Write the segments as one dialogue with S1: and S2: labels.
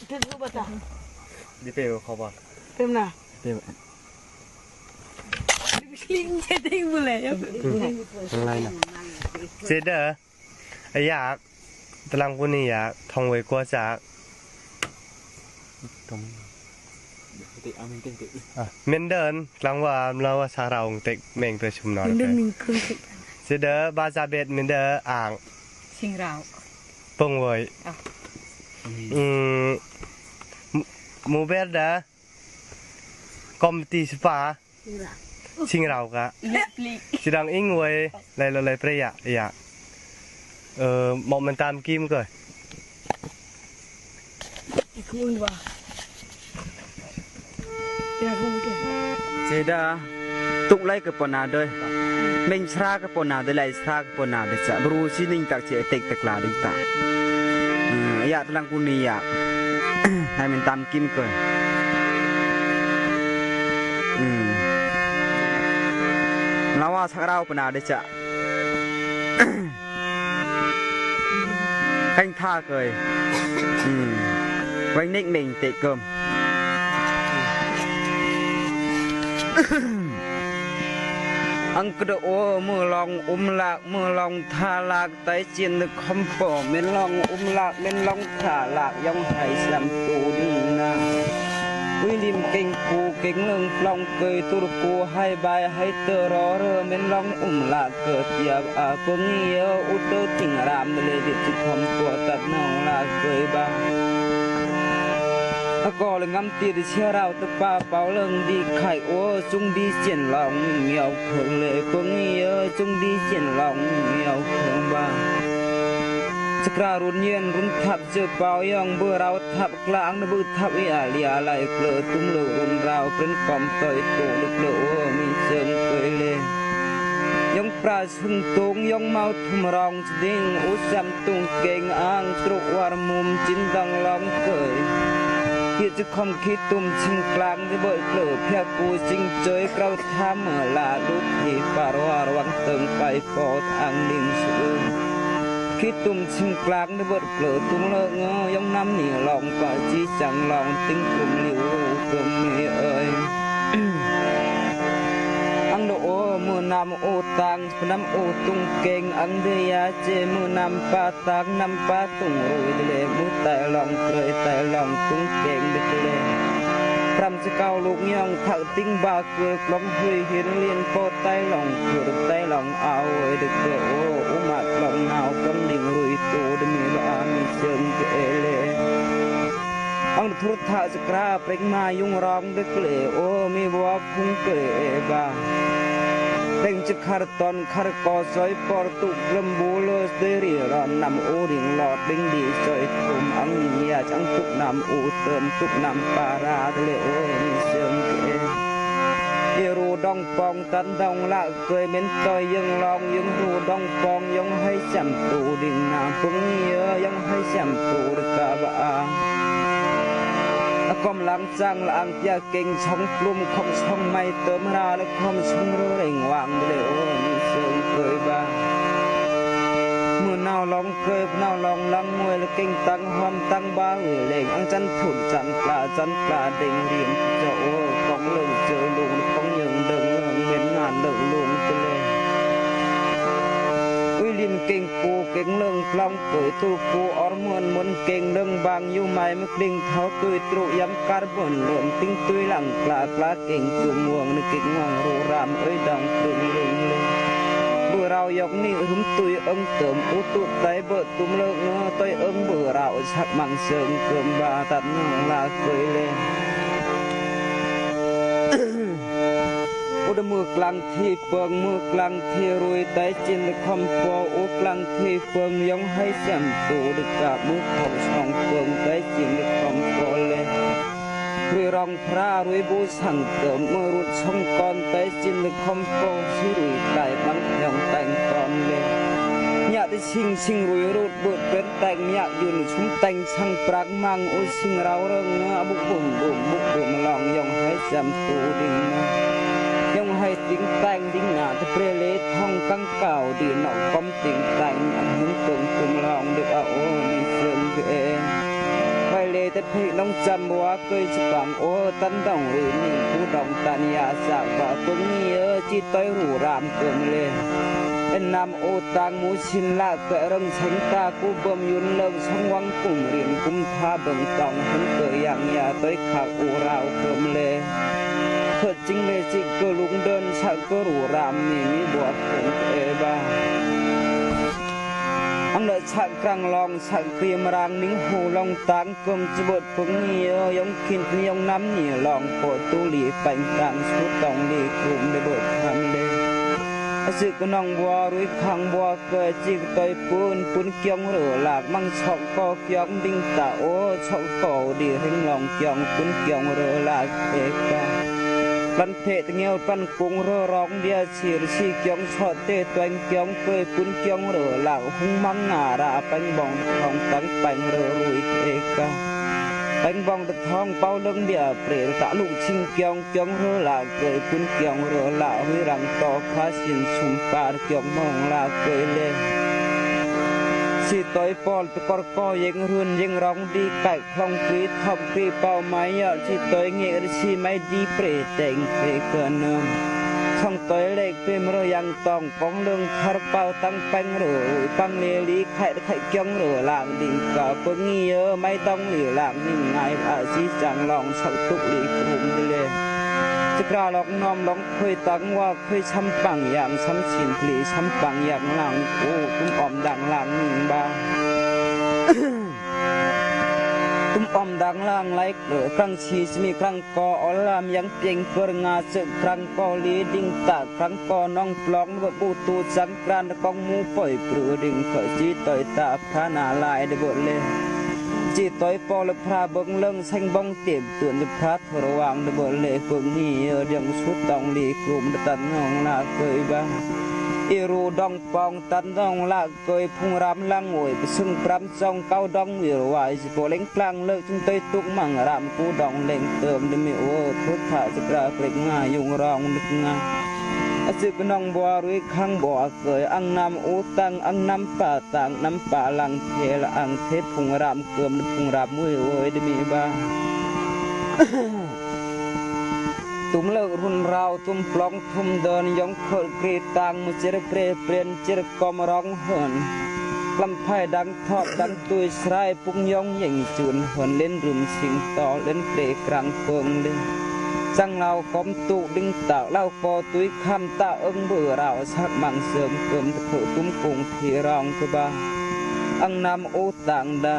S1: Itu bata.
S2: Di peu kau ba.
S1: Pemna.
S2: Peu.
S1: Sling jadi boleh ya.
S2: Yang lain lah. Seda. Ayak. Telang pun ni ya. Thong wei kwa jak. Tom. Menden. Lang wa lawa sarau tek meng pe chum nor.
S1: Menden mingkung.
S2: Seda bahasa bet menden ang.
S3: Sing rau.
S2: Pong wei. Mu berda. Kompetisi spa. Sing rau ka. Sidang ing wei lai lai preya ya. Mau mentam kim ke.
S1: Ikun ba. Ya không ke.
S4: Seda tuk lai ke pona doi. Meng sra ke pona doi lai sra ke pona doi cha bru sining tak che tek tak la ding ta. Ya telang kuni ya. Hai mentam kim ke. Lawa sakrau pona doi cha. Canh tha cười. Quanh nick mình tệ cơm. Anh cứ đổ mưa lòng lạc mưa lòng tha lạc tay chiên được không bỏ men lòng lạc men lòng thả lạc dòng hải làm tù đi na. Quy lim kinh cu kính lưng lòng cười tu cu hai bài hai tơ rõ rơ men lòng lạc cờ tiệp phương nghĩa u tơ tình làm lệ việc chỉ không của tật nào là cười ba. Có là ngắm tiền để xe rào tập ba báo lưng đi khai ô chung đi triển lòng nghèo khổng lệ phương nghĩa chung đi triển lòng nghèo khổng ba. Chắc ra rùn nhiên rùn thập chơ báo yong bơ rào thập lãng nó bư thập ý lìa lại lỡ tung lỡ rùn rào bên còm tới tổ lực lỡ mình sớm cười lên. Yong pra sung tung yong mau thum rong ding u sam tung keng ang truk war mum chin dang long cười. Hiện chứ không khi tùm chinh clang với bội lỡ phép cú chinh chơi cao tham ở là đút thì bà roa roang tầng bay phó an ninh sự. Khi tùm chinh clang với bội lỡ tung lỡ ngơ giống năm nỉ lòng và chi chẳng lòng tinh tùm liễu cơm mê ơi. Ang độ mưa nam ô tang năm ô tung kênh ang đê ya chê mưa nam pa tang năm pa tung rồi lệ mưa tại lòng cười tại lòng tung kênh đứt lệ Pram sẽ cao lục nhong thạo tinh ba cười lóng huy hiến liên po tay lòng cửa được tay lòng áo ấy được độ ô mặt lòng nào con đình rùi tù để mi ba mi sơn kệ lệ Ang thốt thạ sẽ ra bánh ma dung rong đứt lệ ô mi bó phung kệ ba Đành chức khár tòn khár có xoay bò tục lâm bố lơ đê rỉ ròn nằm ô rình lọt đinh đi xoay thùm ắng nhìn nhà chẳng tục nằm ô tơm tục nằm bà ra thế lệ ô nhìn sương kê Yêu rù đông bong tấn đông lạ cười mến tôi dân lòng dân rù đông bong dân hay chạm tù đình nằm phương nhớ dân hay chạm tù được cả bà Công lắng sang là ăn tia kinh sống plum không sống may tớm ra là không sống rơ rình hoàng để ô nhìn sương cười ba Mưa nào lòng cười nào lòng lăng mùi là kinh tăng hoam tăng ba người lệnh ăn chân thụt chắn là đình riêng cho ô con lưng chờ lùng không nhường đừng miền ngàn lợn lùng cho lên Uy liên kinh cô kính lưng long cười tu cô ở muôn muôn kinh lưng bằng yêu mai mức đinh tháo tươi trụ yếm carbon lượn tinh tươi lặng lá kinh trùng nguồn nơi kinh hoàng rù ràm ơi đồng đường lưng lên bữa rau dọc ni húm tươi ấm tởm ú tụt tay bợ tùm lợn tôi ấm bữa rau sắc măng sương cơm bà tận là cười lên Ôi mưa clang thi phương mưa clang thi rồi tay trên được không có ô clang thi phương giống hay xem tụ được cả mưa khẩu song phương tay trên được không có lên rồi rong phra rồi bố sẵn tởm mưa rụt sông con tay trên được không có xí rồi lại băng nhong tành con lên nhà đi sinh rồi rụt bớt bên tành nhà dùn xuống tành sang prang mang ôi sinh rau rừng bụng bụng lòng giống hay xem tụ đình Dòng hay tiếng tanh đinh ngã thật bê lê thông căng cào đi nọ công tiếng tanh ảnh hưởng tụng cùng lòng được ảo mình sương ghê Vai lê แต่เพลองจำว่าเคยจะฟังโอ้ตันดองหรือนี่ผู้ดองตันยาสากว่าปึงนี้จิตต้อยรู้รามเกินเลยเป็นนำโอตังมูชินละเกะรังชังตากูบ่มยุนเลิกช่างวังกุ่มเรียนกุมทาเบิ่งตองเห็นเกยอย่างยาต้อยขาอูราวเกิมเลยเกิดจริงเลยจิกก็ลุงเดินชักก็รู้รามนี่มีบวกเป็นเอบาอังเดชักกลางลองชักเตรียมรางนิ้งหูลองตังกลมจะบดปึงนี้ยองกินยองน้ำนี่ลองโปตุลีไปกลางชุดตองลีกลุ่มได้บดทำเลยสึกน้องบัวรุยขังบัวเกิดจิกต่อยปูนเกียงเหลือหลากมังชอกก็เกียงดิ้งตาโอชอกก็ดีเร่งลองเกียงปูนเกียงเหลือหลากเอกาปันเทตเงียวปันกุงเรือร้องเดียชีรชีเกียงชอดเตะตัวเกียงเกยปุนเกียงเรือหลักหุงมังงาราปังบองทองตั้งปังเรือรุยเอกาปังบองตะทองเป้าเลิงเดียเปรตตะลุชิงเกียงเกียงเรือหลักเกยปุนเกียงเรือหลักหุยรังต่อพาสินชุมปาเกียงมองหลักเกยเลสิต้อยปอลไปกอก็ยังรืนยังร้องดีไก่คลองกรีทอบกรีเป้าไม้ยอดสิต้อยเงยสิไม่ดีเปรตแต่งเปเกินเนิมช่องต้อยเล็กเป็นเรือยังต้องกองเรื่องคาร์เป้าตั้งแป้งเรือปังเนลีไข่เกียงเรือหลังดิ่งก่อเปิ้งเยอะไม่ต้องเหลือหลังนิ่งไงอาสิจังลองชักตุกลีกลุ่มไปเลยจะกล้าลองน้อมลองเคยตั้งว่าเคยช้ำปังอย่างช้ำชินพลีช้ำปังอย่างหลังโอ้ตุ้มอ่อมดังหลังนิ่งบ้า ตุ้มอ่อมดังหลังไหลเกลือครั้งชีสมีครั้งกออลามยังเพียงเกลืองาสึกครั้งกอลีดิ่งตาครั้งกอน้องปลองนบปูตูสังกรานกองมูปล่อยปลือดิ่งเขยจีต่อยตาพระนาลายได้บทเลยจีต้อยปอลพระเบิ่งเลิงแสงบ้องเต็มเตือนพระทรวางได้บทเลยเบิ่งนี้เดียงสุดต้องลีกลุ่มตันงลาเคยบ้าอีรูดองปองตันดองละเกยพุงรำลังงวยไปซึ่งปรำจองเก้าดองวิรวายสิโกเล็งกลางเลิกจึงต้อยตุกมังรำกูดองเล็งเติมได้ไม่โอ้ทุกท่าจะกระเปรกง่ายยุงรองนึกง่ายอาศิกน้องบัวรุยข้างบ่อเกยอังนำอูตังอังนำป่าต่างน้ำป่าลังเทละอังเทพพุงรำเกิมพุงรำมวยโอ้ยได้มีบ้า ตุ้มเลิกรุนราวตุ้มปลองทุ่มเดินยองเขดกรีตังมุจรเปรเปลี่ยนจิรกอมร้องเหินลำไผ่ดังทอดดังตุยสายปุงยองยิ่งจุนเหินเล่นรุมสิงต่อเล่นเปรกลางเพิงเล่นจังเรากอมตุดึงตาเล่าปอตุยคำตาเอิงเบื่อเราชักมังเสริมเกิมตะเขตุ้มกุงที่รองกบ้าอังนำโอต่างดา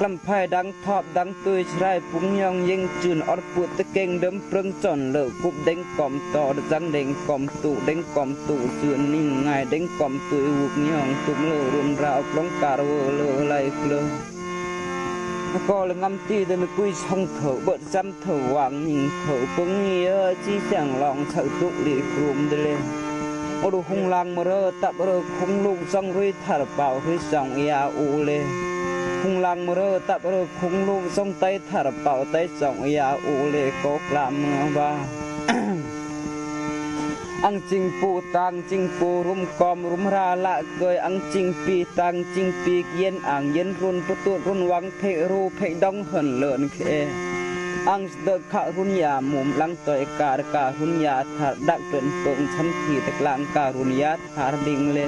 S4: ลำไผ่ดังทอบดังตุยชายปุงยองยิงจืนอดปุตะเก่งเดิมเปรึงจนเลิกกุบเด้งกอมต่อจังเด้งกอมตุเด้งกอมตุจืนนิ่งง่ายเด้งกอมตุยวุกยองตุ้มเลือรุนราวปลงการเวอเลือไหลเกลือก็เลยงำตีเดินกุยช่องเถอเบิดจำเถอวางยิงเถอปุงเยอะจีจังลองเถอตุลีกลุ่มเดเลยโอดูคงลังมาเรอตับเรอคงลูกซองรุยถาเป่ารุยซองยาอูเลยคงลังมาเรอตับเรอคงลูกซองไตถาเป่าไตซองยาอูเลยก็กลามเมื่อบ้า อังจิงปูตังจิงปูรุมกอมรุมราละเกยอังจิงปีตังจิงปีเย็นอ่างเย็นรุนประตูรุนวังเพรูเพดองเหินเลินเคอังเดขะรุนยามุมลังต่อยการุนยาถาดักเป็นเปิงชั้นที่ตะกลางการุนยาถาดิงเล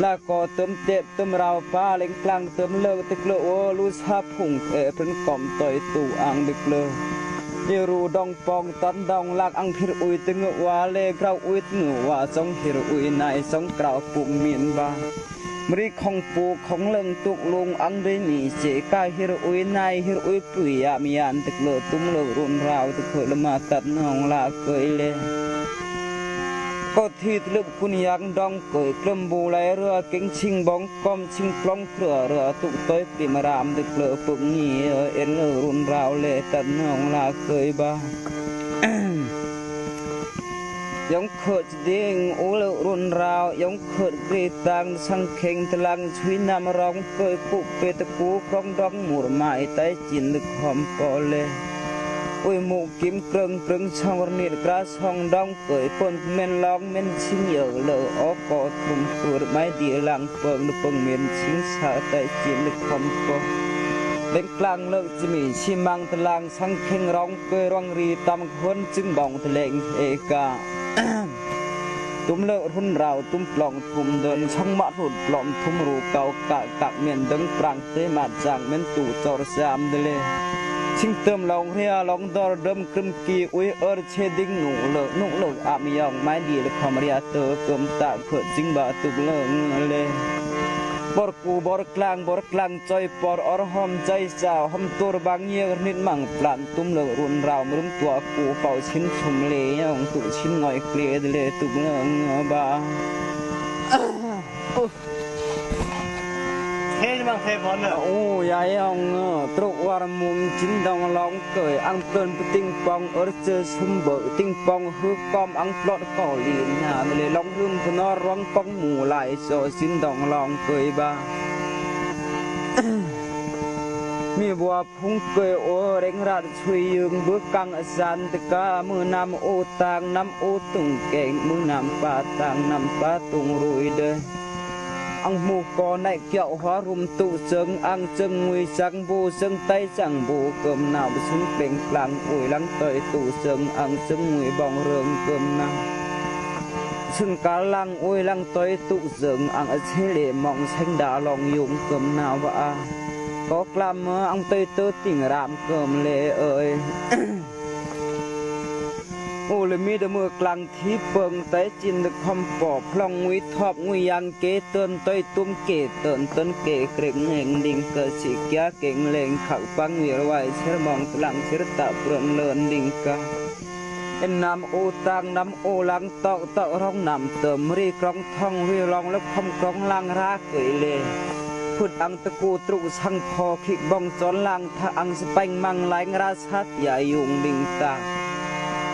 S4: ละก็เติมเต็บเติมราวฟ้าเล็งกลางเติมเลิกตะเกลโอลูซาพุ่งเพิ่นกอมต่อยตู่อังดึกเลเยรูดองปองตันดองลักอังพิรอุยตึงวาเลกราวอุยตึงว่าสองพิรอุยนายสองกราวปุ่มเมียนบามริของปูของเลิงตุกลงอังได้มีเจกาฮิรอุยนายฮิรอุยปุยยามียันตึกเลตุ้มเลรุนราวตึกเคยละมาตัดนองลาเคยเลก็ที่ตลึกคุณยังดองเกยกลมบูไหลเรือเก่งชิงบองกอมชิงปล้องเครือเรือตุกต้อยปีมารามตึกเลปุ่งนี้เอ็นเลรุนราวเลตัดนองลาเคยบ้ายองเขิดดิ่งโอเลรุนราวยองเขิดกรีตังสังเข่งตลังช่วยนำร้องเกยปุเปตกูครองดองหมุรไม้ใต้จินลึกหอมปอเลอุยมูกิมเกรงช่องนิดกระช่องดองเกยปนเมนลองเมนชิงเยอะเลอออกอทุ่มตัวไม้ดีหลังเปิงเมียนชิงสาใต้จินลึกหอมปอ เล็กกลางเลิกจะมีชิมังตะลางสังเข่งร้องเกยร้องรีตามคนจึงบ่องทะเลงเอกา ตุ้มเลิกรุ่นเราตุ้มปล่องทุ่มเดินช่องมะรุดปลอมทุ่มรูเก่ากะกะเมียนดังปรางเตมาจางเมนตู่จอรสามเดเลชิงเติมลองเรียลองดอร์เดิมกรึมกีอุยเชดิ้งหนูเลิกนุ่งเลิกอามียองไม้ดีและความเรียเตอเกิมตะเกิดจิงบะตุกเลิกเลบอร์กูบอร์กลางใจปอร์อรหอมใจเจ้าหอมตัวบางเยี่ยนิดมั่งปลานตุ้มเลิกรุนเรามรุ่มตัวกูเป่าชิ้นชุมเลยองตุชิ้นง่อยเกลียดเลยตุกเลิกบ้า
S2: เฮ้ยมังเทพอนน่ะ
S4: โอ้ยายองตรุวารมุมจินดองลองเกยอังเตินปติงปองเจอซุมเบติงปองฮึกอมอังปลอดก่อลีนหาเลยลองลืมพนอร้องปองหมู่ไหลโซจินดองลองเกยบ้า มีบัวพุงเกยโอเร่งรัดช่วยยืงเบือกังอสันตกามือนำโอตางนำโอตุงเก่งมือนำปาตางนำปาตุงรุยเดอังหมูกอในเกี่ยวหัวรุมตุเซิงอังจึงงวยสังบูเซิงไตสังบูเกิมนาวซึ่งเปล่งกลางอุยลังเตยตุเซิงอังจึงงวยบองเริงเกิมนาซึ่งกาลังอุยลังเตยตุเซิงอังอเชเลมองเซงดาลองยุงเกิมนาวะก็กลามอังเตยเตติ่งรามเกิมเลเอ่ย โอ้เลยมีแต่มือกลางที่เปิงแต่จินตคำปอบพลองวิทอบงุยังเกเตินต้อยตุ้มเกเตินต้นเกเกรงเฮงดิ่งเกิดสิกยาเก่งเลงขักปังเวียไว้เชื่อมองตลังเชื่อตะเปลือนเลินดิ่งกะเอ็นน้ำโอตังน้ำโอลังเตาร้องน้ำเติมรีกรองท่องวิลองแล้วคำกรองลังราเกยเลพุดอังตะกูตรุสังพอขิกบองจอนลังถ้าอังสปังมังไหลงราชัดใหญ่ยุงดิ่งตา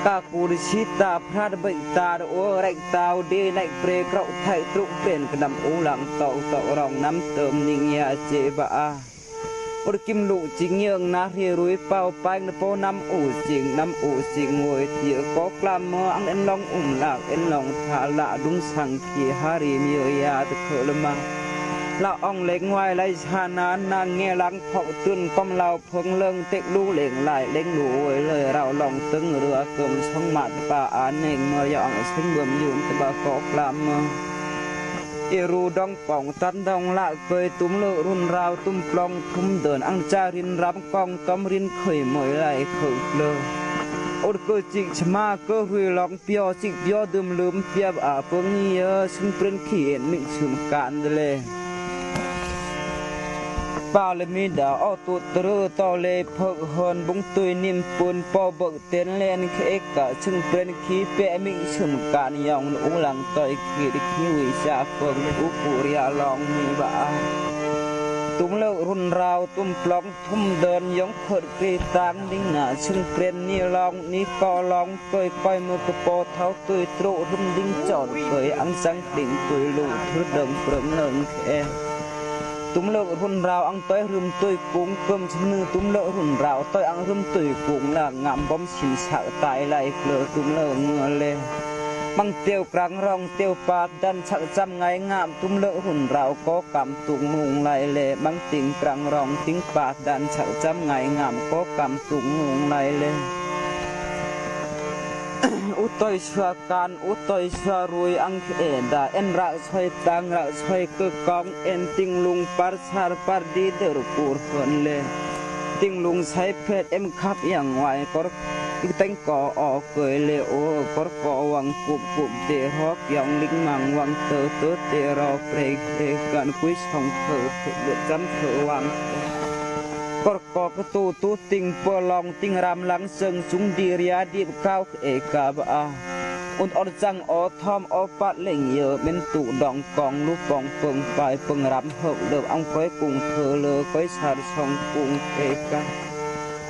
S4: กากูดิชิตาพระดบิตาโอเรกตาวดีในเปรกเราไทยตรุเป็นกระดำโอหลังเต่ารองน้ำเติมนิงยาเจบะอาอุรกิมลุจิงเยืองนาเรียรุยเป่าไปนโปน้ำอูจิงน้ำอูจิงงวยเตียก็กลามเมื่ออังเอ็นลองหลากเอ็นลองทาละดุงสังขีฮารีมียาตะเขลมาละอ่องเล็งไว้ไล่ชานานนางเงลังเผาตื่นก้มเราเพิงเลิงเต็กลู่เล่งไหลเล่งหนูเลยเราลองตึงเรือเกิมช่องมัดป่าอันเองเมื่อยองซึ่งเบิ่มยืนตะบะกอกลามเอรูดองป่องตันดองละเกยตุ้มเลือรุ่นราวตุ้มปลองทุ่มเดินอังจารินรำกองต้มรินเคยเมื่อยไหลเคยเลออดเกจิกชมาเกหุยลองเปียวจิกเปียวดื่มลืมเปียบอาเพิงเยอะซึ่งเป็นขีดมิชุมการเลยปาเลมีดาอตุตรตอเลเพิกฮอนบุงตุยนิมปุนปอเบิกเต็นเลนเคกกะซึ่งเป็นขีเปมิชุมการยองอุลังตอยขีดขีวิชาเฟิงอุปุริยาลองมีบาตุ้มเลิกรุ่นราวตุ้มปลองทุ่มเดินยองเพิดกรีตางดิ้งหนาซึ่งเป็นนี่ลองนี่ก็ลองเกยก้อยมือกระโปเท้าตุยตรุรุ่มดิ้งจอดเกยอังสังดิ่งตุยลู่ทืดเดิมเปลืองเลิงแค่ตุ้มเลิกรุ่นราวอังต้อยรึมตุยกุ้งเกิมชนือตุ้มเลิกรุ่นราวต้อยอังรึมตุยกุ้งละงามบ่มชินฉะตายไหลเกลือตุ้มเลิกเงือเลยมังเตียวกลางรองเตียวปาดดันชักจำไงงามตุ้มเลิกรุ่นราวก็กำตุงงุงไหลเลยมังติงกลางรองติงปาดดันชักจำไงงามก็กำตุงงุงไหลเลยอุตอยชวการอุตอยชวรวยอังเอ็นดาเอ็นรักช่วยตังรักช่วยกึกกองเอ็นติงลุงปาร์ชาร์ปาร์ดีเดอร์ปูร์คนเลติงลุงใช้เพชรเอ็มขับอย่างไวก็อีกแต่งก่อออกเกยเลโอก็ก่อวังกุบเดรอกยองลิงมังวังเตอเตรอเปรกกันคุยช่องเดือดจำเธอวังก็กอกระตูตูติงปลองติงรำหลังเซิงสุงดีเรียดีบข้าวเอกาบาอุนอดจังอทอมอปัดเล่งเยอะเป็นตู่ดองกองลูกปองเปิงไปเปิงรำเหกเดือบอังก้อยกุ้งเธอเลอก้อยชาดช่องกุ้งเอกา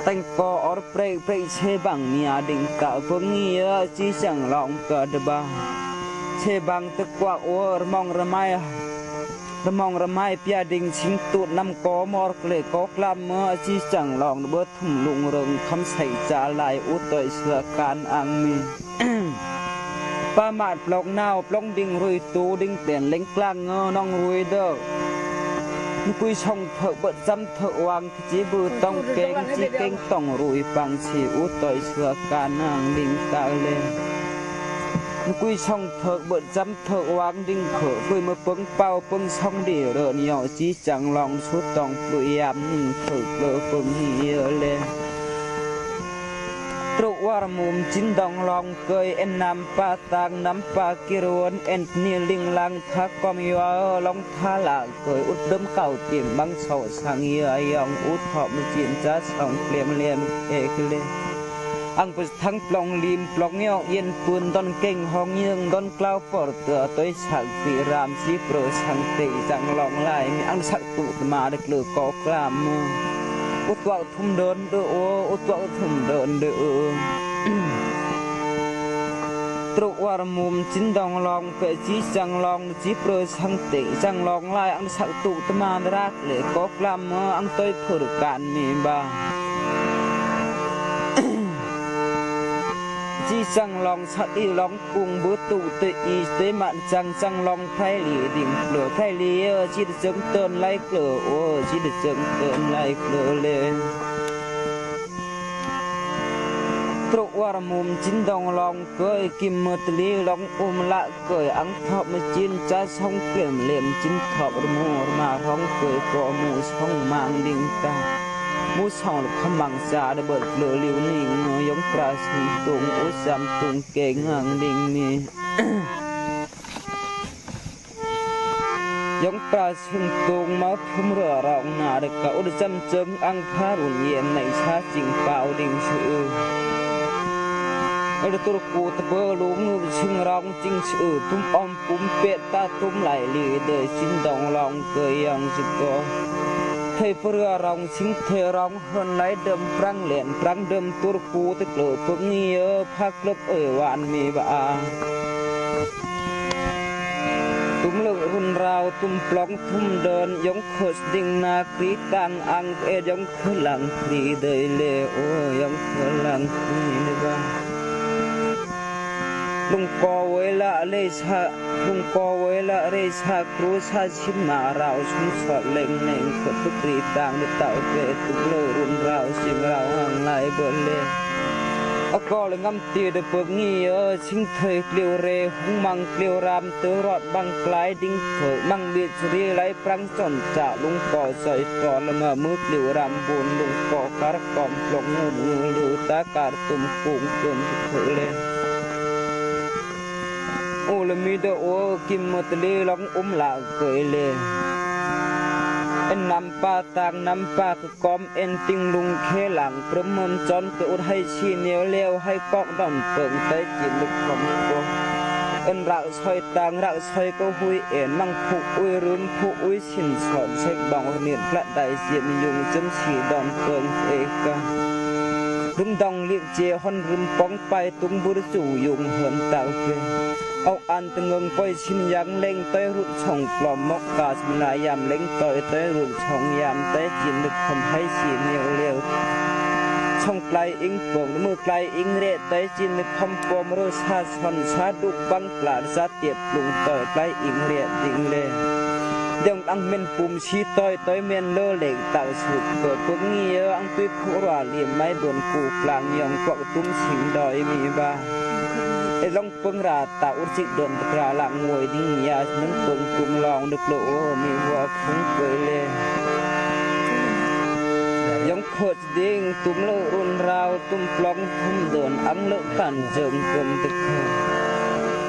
S4: แต่งกอเปรย์เชบังเมียดิ่งกะเปิงเยอะจีจังลองกะดบาเชบังตะกว่าโอระมองระไมระมองระไมเปียดิ่งชิงตูดนำกอมอร์เกลกอกลามเมื่อจีจังลองเบิดทุ่มลุงเริงคำใส่จาลายอุตอยเสือการอังมีปามาดปลอกนาวปลองดิ่งรุยตูดิ่งเปลี่ยนเล็งกลางน้องรุยเด้อ กุยช่องเถเบิดจำเถวางจีบือต้องเก่งจีเก่งต้องรุยปังชีอุต่อยเสือการนางลิงตาเลกุยช่องเถเบิดจำเถวางดิ่งเขอกุยมาเปิงเป่าเปิงช่องดีเรเหนียวจีจังลองชุดต้องปุยยามนิ่งเถเบิดเปิงเฮียเลตรุวารมุมจินดองลองเกยเอ็นนำปาตางนำปากิรวนเอ็นนีลิงลังทักกอมยัวลองทาละเกยอุดดมเก่าเตียงบังเสาสังเยียยองอุดหอบมจีนจะส่องเปลี่ยมเลียมเอกเลอังปทั้งปลองลิมปลองเงาเย็นปืนดอนเก่งห้องยืงดอนกล้าวปอดเตือต้อยฉักปีรามชีโปรสังติจังลองลายมีอังสักตุมาเด็กเลือกอกลามมืออุตวะทุ่มเดินเด้ออุตวะทุ่มเดินเด้อตรุวารมุมจินดองลองเกจีจังลองจีโปรสังติจังลองลายอังสักตุตมารักเลยกอกลามมืออังต้อยผุรการมีบ้าจีจังลองสักอีลองกุงบุตุตอีเตมันจังลองไพลีดิ่งเกลือไพลีจีดจึงเตือนไล่เกลือโอ้จีดจึงเตือนไล่เกลือเลยตรุวารมุมจินดองลองเกยกิมมตลีลองอุมละเกยอังทอบมจินจะช่องเปลี่ยมเหลี่ยมจินทอบรมูมาร้องเกยกอมูช่องมังดิ่งตามูช่องคำบังจาดเบิดเกลือลิวนิ่งยงปราศีตุงอุสามตุงเก่งหังดิ่งมี ยงปราชิงตุงมาพุ่มเรือรองนาเด็กเก่าได้จำเจิงอังพารุนเย็นในชาจิงเปล่าดิ่งชื่อตัวกูตะเบอลุงนูชิงร้องจิงชื่อตุ้มอมปุ่มเป็ดตาตุ้มไหลลีเดชินดองลองเกยยังจิกอเทเพื่อร้องชิงเทร้องเฮินไหลเดิมปรังเหรียญปรังเดิมตัวกูตะเกลือพวกนี้พักลบวานมีบ้าตุ้มเลือรุนราวตุ้มปลองทุ่มเดินยงขดดิ่งนาครีกังอังยงขลังครีเดยเลโอยงขลังครีเนบ้าลุงกอเวลาเลชะลุงกอเวลาเรชะครูชาชิมมาเราชุมสอดเล็งเน่งขดทุกรีต่างในเต่าเกตุกเลือรุนราวชิมเราห่างไหลเบลเลก็เลยงำตีเดเปิกงี้ชิงเทยเกลียวเรหงมังเกลียวรามเตือรอดบังกลายดิ้งเถอมังเบียดรีไหลปรังจนจ่าลุงก่อใส่ก่อละเมื่อมือเกลียวรามบุญลุงก่อการกอมปลงงูมือลูตาการตุ่มปุ่งเกิมเถอเลยโอละมีเดโอกิมมตลีลองละเกยเลยเอ็นนำปาตางนำปากกอมเอ็นติงลุงเคหลังประมมจอนเกิดให้ชีเหนียวเลี้ยวให้กอกดอนเปิงใต้จิตลึกของตัวเอ็นรักซอยตางรักซอยก็หุยเอ็นมังผู้อุ้ยรืมผู้อุ้ยชินสอนเช็คบังเนียนพระใดเสียมยุงจำชีดอนเปิงเอการึมดองเลี้ยเจฮอนรึมป้องไปตุ้งบุรจู่ยุงเหินเต่าเกเอาอันตะเงิงไปชินยังเล่งต้อยรุ่นช่องปลอมมกกาสมิลายามเล่งต้อยรุ่นช่องยามต้จินลึกคำให้ชีเหนียวเลี้ยวช่องไกลอิงเปิงมือไกลอิงเรต้จินลึกคำปอมรสชาชนชาดุบังปลาซาเตียบลุงต้อยไกลอิงเรติงเลเดี๋ยวอังเมนปุ่มชีต้อยเมนเลอเหล็กเต่าสุดเกิดพวกนี้อังตุยผู้รัวเหลี่ยมไม้โดนกูกลางยองกวกตุ้มชิงดอยมีบ้าไอ้ลองเปิงราตาอุจิโดนตะกราหลังงวยดิ้งยานั้นเปิงตุ้มลองดึกโลมีวัวพุ่งเกยเลยยองขดดิ้งตุ้มเลือรุนราวตุ้มปลองทุ่มเดินอังเลือกันเจิงกลมตะเคีย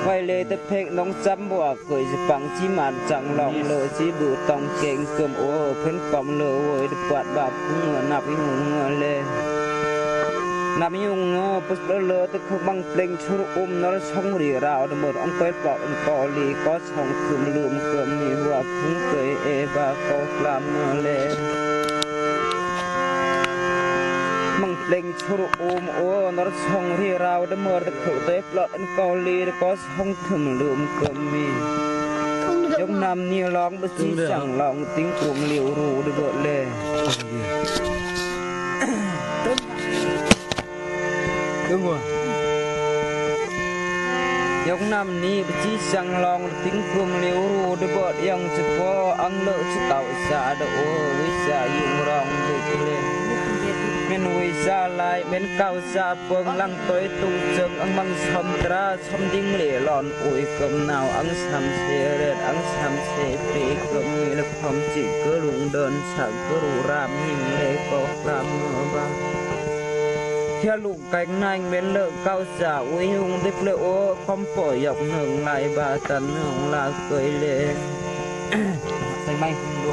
S4: ไว้เลยแต่เพกน้องจำบ่เกยจะปังจีมันจังลองเลยจีบูตองเก่งเกิมโอเพิ่นกอมเลยโวยปวดบาปเงือนับยิ่งเงือเลยนับยิ่งเงือปุ๊บเลยแต่คือบังเปล่งชุรุนรช่องรีราวหมดอันไปปลอกอันกอลีก็ช่องคืมลืมเกิมมีหัวพุ่งเกยเอบาก็กลามเงือเลยมังเปล่งชุรุโอนรช่องรีราวเมื่อตะขุเตปลอกอันกอลีก็ช่องคืมลืมเกิมมียกนำนี่ร้องบัจีจังลองติ้งกลุ่มเหลียวรูดเบิดเลยดึงว่ะ ยกน้ำนี้ไปชี้สังลองทิ้งความเร็วรู้ได้บดยังเฉพาะอังเลอะจะเต่าสาดโอวิสายุงรองด้วยเกลเป็นวิสาลายเป็นเก่าสาเปิงลังตัวตุเจิงอังมังสมตราสมดิ้งเหล่หลอนอุยกำนาวอังสามเสเรดอังสามเสปีกำมีและพร้อมจิกก็ลุงเดินสักก็รู้รามหิ่งเลก็รามเมื่อบางเที่ยลูกไก่นายเป็นเลิกเก่าสาอุยหุงได้เปลโอคอมปล่อยหยอกหนึ่งลายบาตันหนึ่งลาเคยเล่ใส่ไม้คุณดู